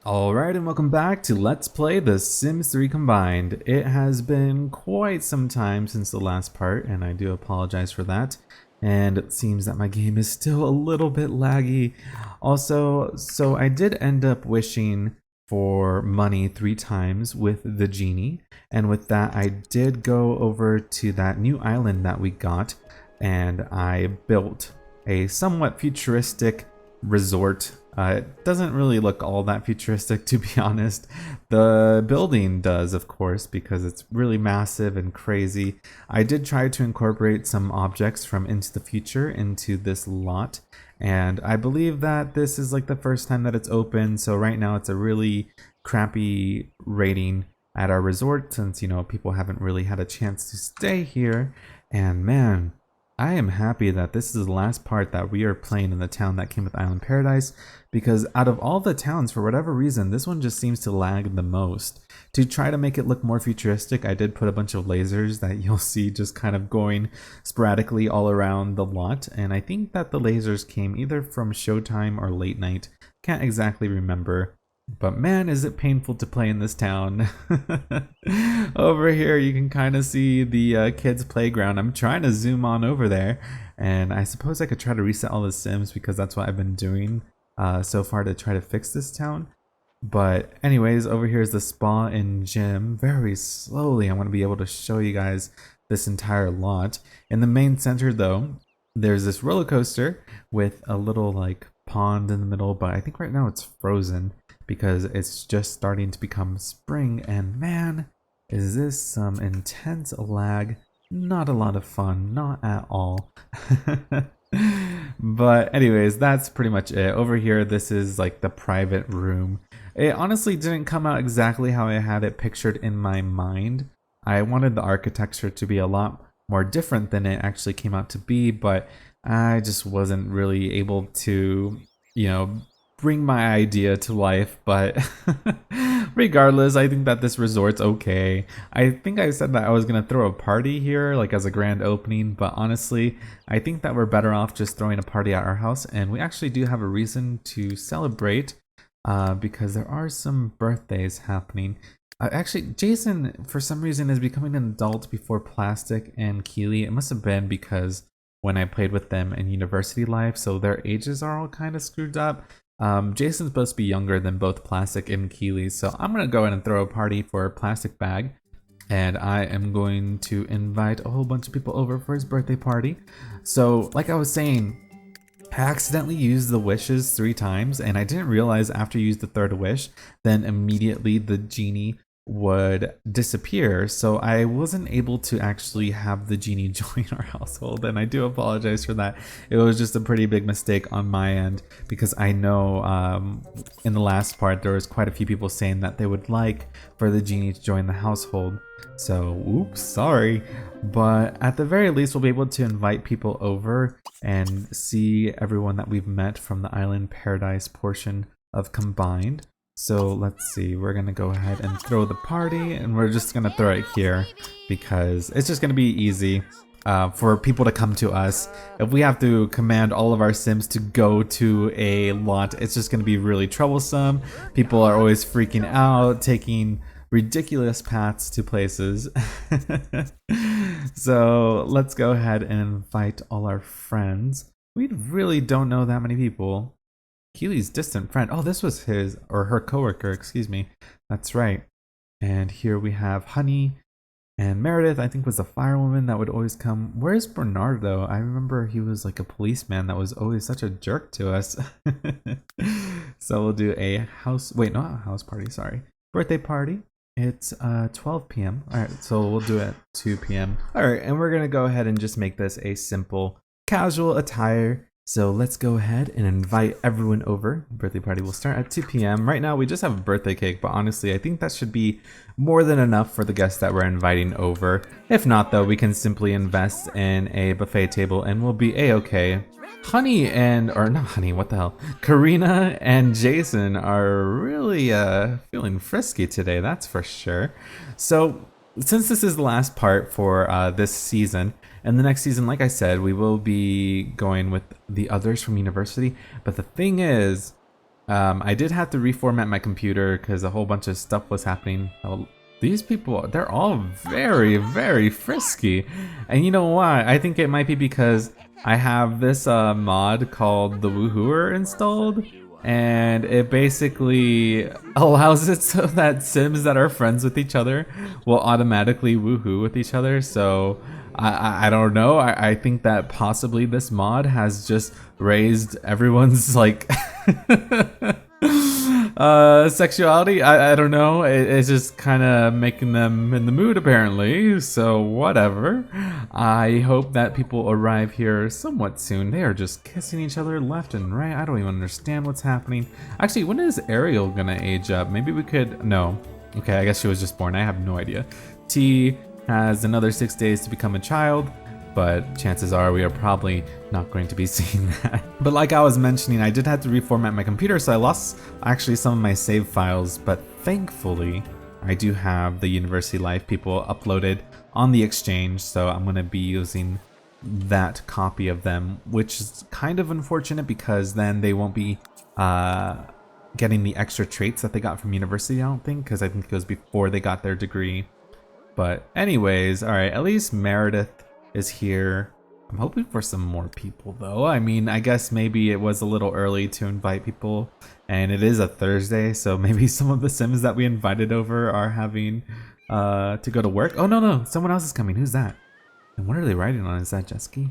Alright, and welcome back to Let's Play The Sims 3 Combined. It has been quite some time since the last part, and I do apologize for that. And it seems that my game is still a little bit laggy. Also, so I did end up wishing for money 3 times with the genie. And with that, I did go over to that new island that we got, and I built a somewhat futuristic resort. It doesn't really look all that futuristic, to be honest. The building does, of course, because it's really massive and crazy. I did try to incorporate some objects from Into the Future into this lot, and I believe that this is like the first time that it's open, so right now it's a really crappy rating at our resort since, people haven't really had a chance to stay here. And man, I am happy that this is the last part that we are playing in the town that came with Island Paradise, because out of all the towns, for whatever reason, this one just seems to lag the most. To try to make it look more futuristic, I did put a bunch of lasers that you'll see just kind of going sporadically all around the lot, and I think that the lasers came either from Showtime or Late Night. Can't exactly remember. But man, is it painful to play in this town. Over here, you can kind of see the kids' playground. I'm trying to zoom on over there, and I suppose I could try to reset all the Sims because that's what I've been doing so far to try to fix this town. But anyways, over here is the spa and gym. Very slowly, I'm going to be able to show you guys this entire lot. In the main center, though, there's this roller coaster with a little like pond in the middle, but I think right now it's frozen because it's just starting to become spring, and man, is this some intense lag. Not a lot of fun, not at all. But anyways, that's pretty much it. Over here, this is like the private room. It honestly didn't come out exactly how I had it pictured in my mind. I wanted the architecture to be a lot more different than it actually came out to be, but I just wasn't really able to, bring my idea to life. But regardless, I think that this resort's okay. I think I said that I was gonna throw a party here, like as a grand opening, but honestly, I think that we're better off just throwing a party at our house, and we actually do have a reason to celebrate because there are some birthdays happening. Actually, Jason, for some reason, is becoming an adult before Plastic and Keely. It must have been because when I played with them in university life, so their ages are all kind of screwed up. Jason's supposed to be younger than both Plastic and Keely, so I'm gonna go ahead and throw a party for Plastic Bag, and I am going to invite a whole bunch of people over for his birthday party. So, like I was saying, I accidentally used the wishes 3 times, and I didn't realize after you use the 3rd wish, then immediately the genie would disappear, so I wasn't able to actually have the genie join our household, and I do apologize for that. It was just a pretty big mistake on my end, because I know in the last part there was quite a few people saying that they would like for the genie to join the household, so oops, sorry. But at the very least, we'll be able to invite people over and see everyone that we've met from the Island Paradise portion of Combined. So let's see, we're gonna go ahead and throw the party, and we're just gonna throw it here because it's just gonna be easy for people to come to us. If we have to command all of our Sims to go to a lot, it's just gonna be really troublesome. People are always freaking out, taking ridiculous paths to places. So let's go ahead and invite all our friends. We really don't know that many people. Keely's distant friend. Oh, this was his or her coworker, excuse me. That's right. And here we have Honey, and Meredith, I think, was the firewoman that would always come. Where's Bernardo? I remember he was like a policeman that was always such a jerk to us. So we'll do a not a house party, sorry. Birthday party. It's 12 p.m. Alright, so we'll do it 2 p.m. Alright, and we're gonna go ahead and just make this a simple casual attire. So let's go ahead and invite everyone over. Birthday party will start at 2 p.m. Right now we just have a birthday cake, but honestly I think that should be more than enough for the guests that we're inviting over. If not though, we can simply invest in a buffet table and we'll be a-okay. Honey and, or not Honey, what the hell? Karina and Jason are really feeling frisky today, that's for sure. So since this is the last part for this season, and the next season, like I said, we will be going with the others from university. But the thing is, I did have to reformat my computer because a whole bunch of stuff was happening. These people, they're all very, very frisky. And you know why? I think it might be because I have this mod called the Woohooer installed. And it basically allows it so that Sims that are friends with each other will automatically woohoo with each other. So I don't know. I think that possibly this mod has just raised everyone's like sexuality. I don't know. It's just kind of making them in the mood apparently. So whatever. I hope that people arrive here somewhat soon. They are just kissing each other left and right. I don't even understand what's happening. Actually, when is Ariel gonna age up? Maybe we could, no. Okay, I guess she was just born. I have no idea. T has another 6 days to become a child, but chances are we are probably not going to be seeing that. But like I was mentioning, I did have to reformat my computer, so I lost actually some of my save files, but thankfully I do have the University Life people uploaded on the exchange, so I'm going to be using that copy of them, which is kind of unfortunate because then they won't be getting the extra traits that they got from university, I don't think, because I think it was before they got their degree. But anyways, alright, at least Meredith is here. I'm hoping for some more people though. I mean, I guess maybe it was a little early to invite people, and it is a Thursday, so maybe some of the Sims that we invited over are having to go to work. Oh no, someone else is coming. Who's that? And what are they riding on? Is that jet ski?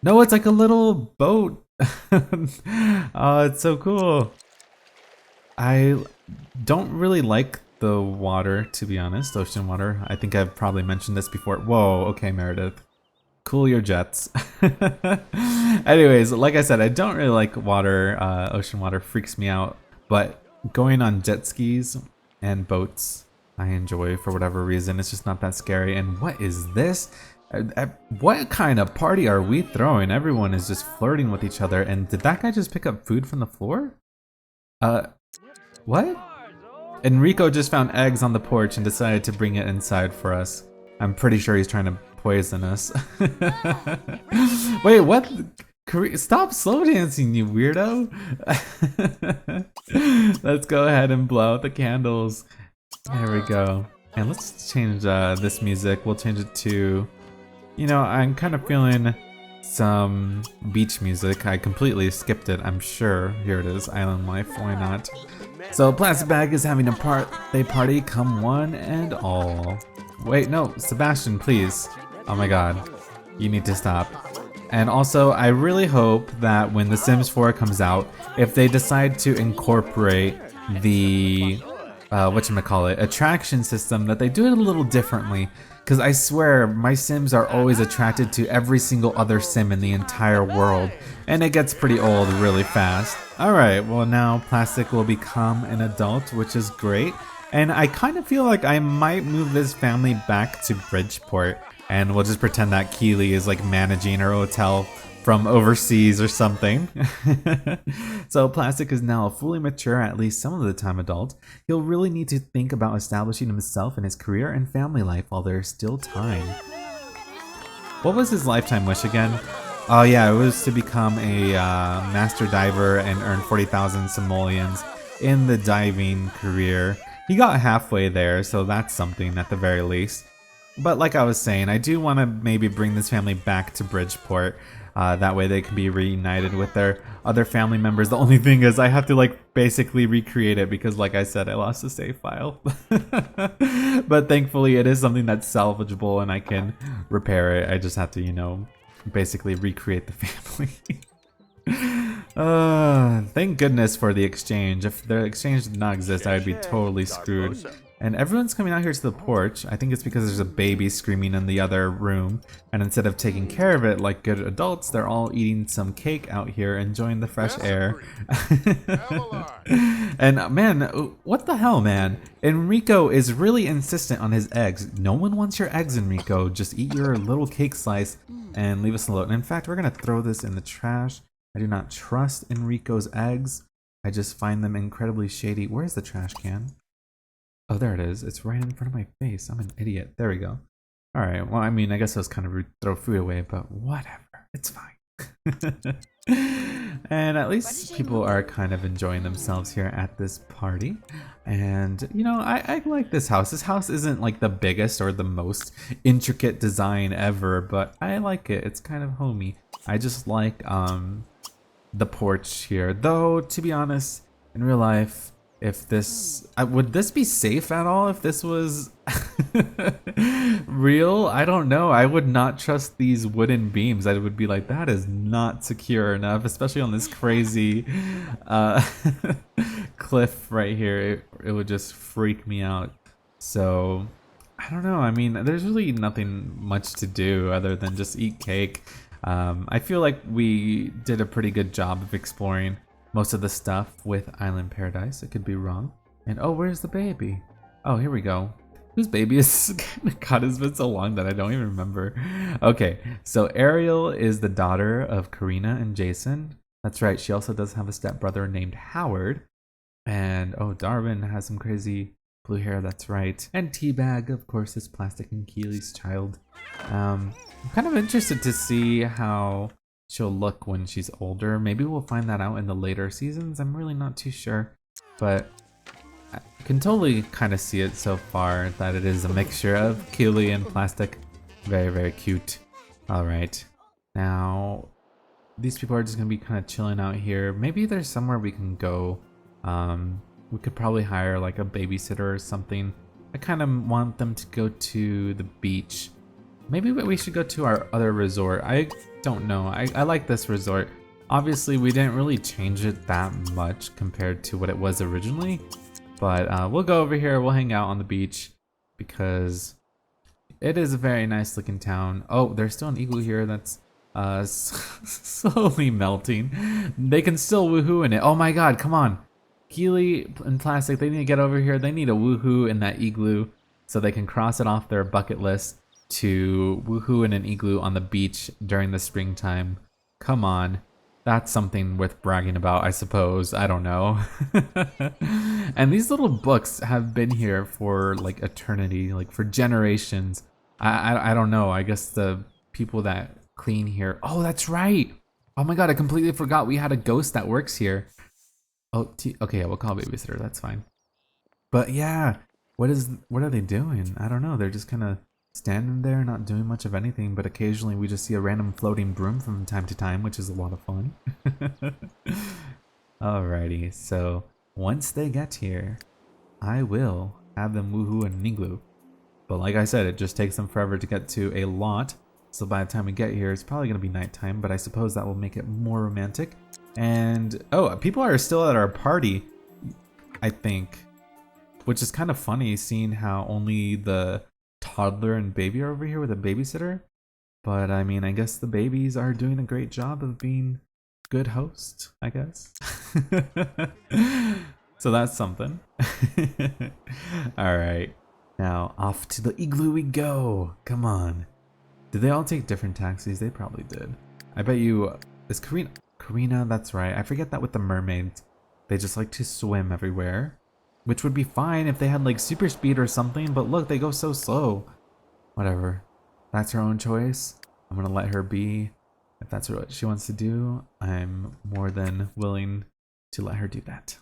No, it's like a little boat. Oh, it's so cool. I don't really like the water, to be honest, ocean water. I think I've probably mentioned this before. Whoa, okay, Meredith. Cool your jets. Anyways, like I said, I don't really like water. Ocean water freaks me out. But going on jet skis and boats, I enjoy for whatever reason. It's just not that scary. And what is this? What kind of party are we throwing? Everyone is just flirting with each other. And did that guy just pick up food from the floor? What? Enrico just found eggs on the porch and decided to bring it inside for us. I'm pretty sure he's trying to poison us. Wait, what? Stop slow dancing, you weirdo. Let's go ahead and blow out the candles. There we go. And let's change this music. We'll change it to, you know, I'm kind of feeling some beach music. I completely skipped it, I'm sure. Here it is, Island Life, why not? So Plastic Bag is having a birthday party, come one and all. Wait, no, Sebastian, please. Oh my god, you need to stop. And also, I really hope that when The Sims 4 comes out, if they decide to incorporate the, whatchamacallit, attraction system, that they do it a little differently. Because I swear, my Sims are always attracted to every single other Sim in the entire world, and it gets pretty old really fast. Alright, well now Plastic will become an adult, which is great, and I kind of feel like I might move this family back to Bridgeport, and we'll just pretend that Keely is like managing her hotel from overseas or something. So Plastic is now a fully mature, at least some of the time adult. He'll really need to think about establishing himself in his career and family life while there's still time. What was his lifetime wish again? Oh yeah, it was to become a master diver and earn 40,000 simoleons in the diving career. He got halfway there, so that's something at the very least. But like I was saying, I do want to maybe bring this family back to Bridgeport. That way they can be reunited with their other family members. The only thing is I have to like basically recreate it because like I said, I lost the save file. But thankfully it is something that's salvageable and I can repair it. I just have to, you know, basically recreate the family. Thank goodness for the exchange. If the exchange did not exist, I would be totally screwed. And everyone's coming out here to the porch. I think it's because there's a baby screaming in the other room. And instead of taking care of it like good adults, they're all eating some cake out here, enjoying the fresh air. And man, what the hell, man? Enrico is really insistent on his eggs. No one wants your eggs, Enrico. Just eat your little cake slice and leave us alone. And in fact, we're going to throw this in the trash. I do not trust Enrico's eggs. I just find them incredibly shady. Where's the trash can? Oh, there it is. It's right in front of my face. I'm an idiot. There we go. All right. Well, I mean, I guess I was kind of rude to throw food away, but whatever. It's fine. And at least people are kind of enjoying themselves here at this party. And you know, I like this house. This house isn't like the biggest or the most intricate design ever, but I like it. It's kind of homey. I just like the porch here. Though, to be honest, in real life, if this would this be safe at all if this was real? I don't know. I would not trust these wooden beams. I would be like, that is not secure enough, especially on this crazy cliff right here. It would just freak me out. So I don't know. I mean, there's really nothing much to do other than just eat cake. I feel like we did a pretty good job of exploring most of the stuff with Island Paradise. It could be wrong. And oh, where's the baby? Oh, here we go. Whose baby is? God, it's been so long that I don't even remember. Okay, so Ariel is the daughter of Karina and Jason. That's right. She also does have a stepbrother named Howard. And oh, Darwin has some crazy blue hair. That's right. And Teabag, of course, is Plastic and Keely's child. I'm kind of interested to see how she'll look when she's older. Maybe we'll find that out in the later seasons. I'm really not too sure, but I can totally kind of see it so far that it is a mixture of Keely and Plastic. Very, very cute. All right, now these people are just gonna be kind of chilling out here. Maybe there's somewhere we can go. We could probably hire like a babysitter or something. I kind of want them to go to the beach. Maybe we should go to our other resort. I don't know. I like this resort. Obviously, we didn't really change it that much compared to what it was originally. But we'll go over here. We'll hang out on the beach because it is a very nice looking town. Oh, there's still an igloo here that's slowly melting. They can still woohoo in it. Oh my god, come on. Keely and Plastic, they need to get over here. They need a woohoo in that igloo so they can cross it off their bucket list to woohoo in an igloo on the beach during the springtime. Come on. That's something worth bragging about, I suppose. I don't know. And these little books have been here for like eternity, like for generations. I don't know. I guess the people that clean here. Oh, that's right. Oh my god, I completely forgot we had a ghost that works here. Oh, okay, we'll call babysitter. That's fine. But yeah, what are they doing? I don't know. They're just kind of standing there, not doing much of anything, but occasionally we just see a random floating broom from time to time, which is a lot of fun. Alrighty, so once they get here, I will have them woohoo in an igloo. But like I said, it just takes them forever to get to a lot. So by the time we get here, it's probably going to be nighttime, but I suppose that will make it more romantic. And, oh, people are still at our party, I think. Which is kind of funny, seeing how only the toddler and baby are over here with a babysitter. But, I mean, I guess the babies are doing a great job of being good hosts, I guess. So that's something. Alright, now off to the igloo we go. Come on. Did they all take different taxis? They probably did. I bet you... Is Karina, that's right. I forget that with the mermaids. They just like to swim everywhere. Which would be fine if they had like super speed or something, but look, they go so slow. Whatever. That's her own choice. I'm gonna let her be. If that's what she wants to do, I'm more than willing to let her do that.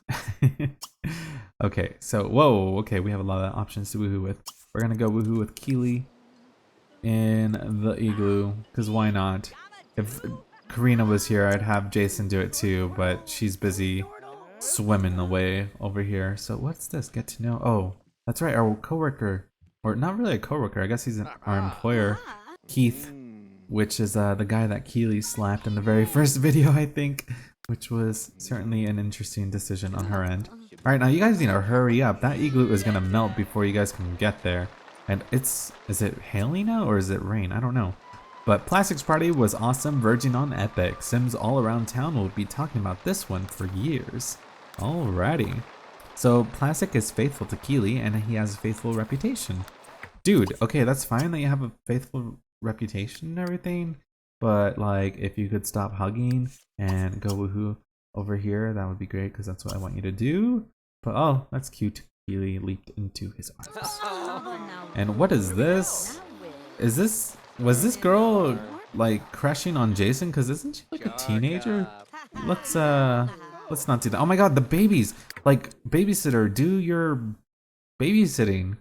Okay, so, whoa, okay, we have a lot of options to woohoo with. We're gonna go woohoo with Keely in the igloo, because why not? If Karina was here, I'd have Jason do it too, but she's busy swimming away over here. So what's this? Get to know. Oh, that's right, our coworker, or not really a coworker. I guess he's our employer, Keith, which is the guy that Keely slapped in the very first video, I think, which was certainly an interesting decision on her end. All right, now you guys need to hurry up. That igloo is gonna melt before you guys can get there. And is it hailing now or is it rain? I don't know. But Plastic's party was awesome, verging on epic. Sims all around town will be talking about this one for years. Alrighty. So Plastic is faithful to Keely and he has a faithful reputation. Dude, okay, that's fine that you have a faithful reputation and everything. But like, if you could stop hugging and go woohoo over here, that would be great because that's what I want you to do. But oh, that's cute. Keely leaped into his arms. And what is this? Was this girl like crushing on Jason? Because isn't she like a teenager? let's not do that. Oh my god, the babies! Like, babysitter, do your babysitting.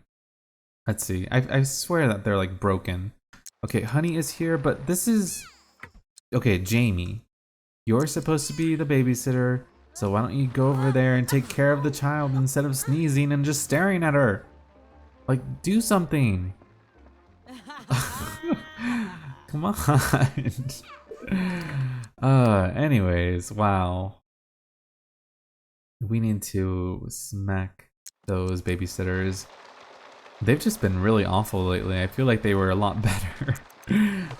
Let's see. I swear that they're like broken. Okay, Honey is here, but this is... Okay, Jamie. You're supposed to be the babysitter, so why don't you go over there and take care of the child instead of sneezing and just staring at her? Like, do something. Come on. Anyways, wow. We need to smack those babysitters. They've just been really awful lately. I feel like they were a lot better.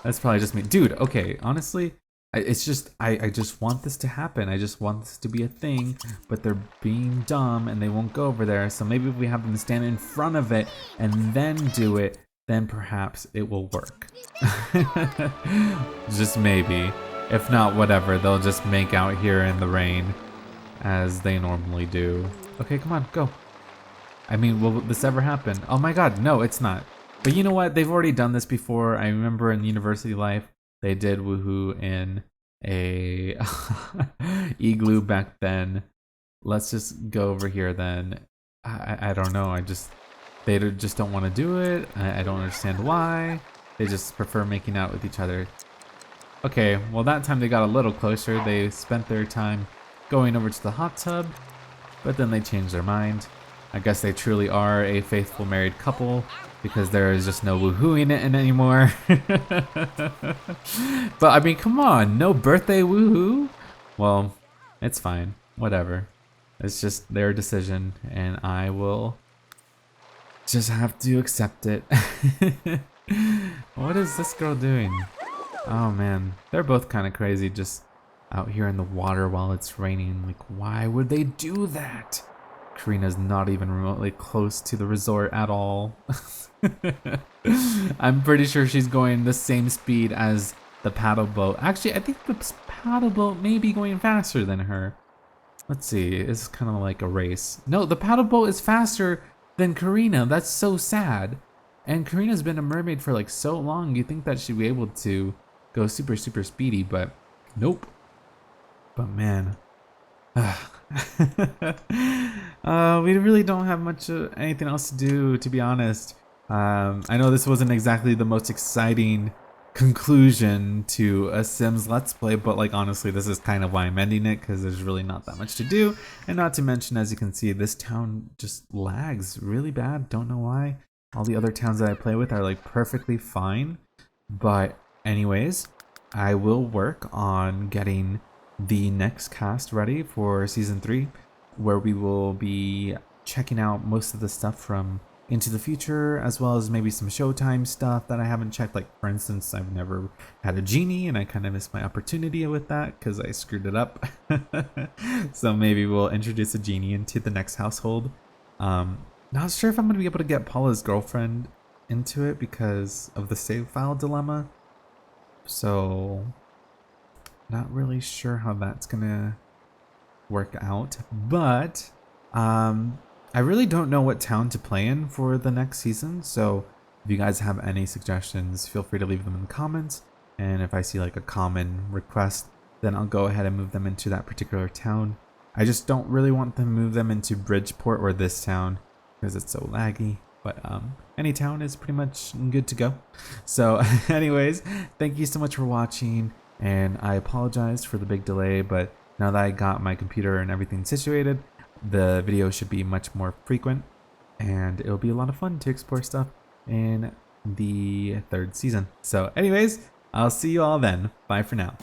That's probably just me. Dude, okay, honestly, it's just, I just want this to happen. I just want this to be a thing, but they're being dumb and they won't go over there. So maybe if we have them stand in front of it and then do it, then perhaps it will work. Just maybe. If not, whatever. They'll just make out here in the rain as they normally do. Okay, come on, go. I mean, will this ever happen? Oh my god, no, it's not. But you know what? They've already done this before. I remember in university life, they did woohoo in a igloo back then. Let's just go over here then. I don't know. They just don't want to do it. I don't understand why. They just prefer making out with each other. Okay, well that time they got a little closer. They spent their time going over to the hot tub, but then they changed their mind. I guess they truly are a faithful married couple because there is just no woohooing it anymore. But I mean, come on, no birthday woohoo? Well, it's fine, whatever. It's just their decision and I will just have to accept it. What is this girl doing? Oh man, they're both kind of crazy just out here in the water while it's raining. Like, why would they do that? Karina's not even remotely close to the resort at all. I'm pretty sure she's going the same speed as the paddle boat. Actually, I think the paddle boat may be going faster than her. Let's see, it's kind of like a race. No, the paddle boat is faster than Karina. That's so sad. And Karina's been a mermaid for like so long. You think that she'd be able to go super speedy, but nope. But man. We really don't have much anything else to do, to be honest. I know this wasn't exactly the most exciting conclusion to a Sims Let's Play, but like honestly, this is kind of why I'm ending it, because there's really not that much to do. And not to mention, as you can see, this town just lags really bad. Don't know why. All the other towns that I play with are like perfectly fine. But anyways, I will work on getting the next cast ready for season 3, where we will be checking out most of the stuff from Into the Future, as well as maybe some Showtime stuff that I haven't checked. Like, for instance, I've never had a genie, and I kind of missed my opportunity with that because I screwed it up. So maybe we'll introduce a genie into the next household. Not sure if I'm going to be able to get Paula's girlfriend into it because of the save file dilemma. So not really sure how that's gonna work out, but I really don't know what town to play in for the next season. So if you guys have any suggestions, feel free to leave them in the comments. And if I see like a common request, then I'll go ahead and move them into that particular town. I just don't really want to move them into Bridgeport or this town because it's so laggy. But any town is pretty much good to go. So anyways, thank you so much for watching. And I apologize for the big delay, but now that I got my computer and everything situated, the video should be much more frequent, and it'll be a lot of fun to explore stuff in the 3rd season. So anyways, I'll see you all then. Bye for now.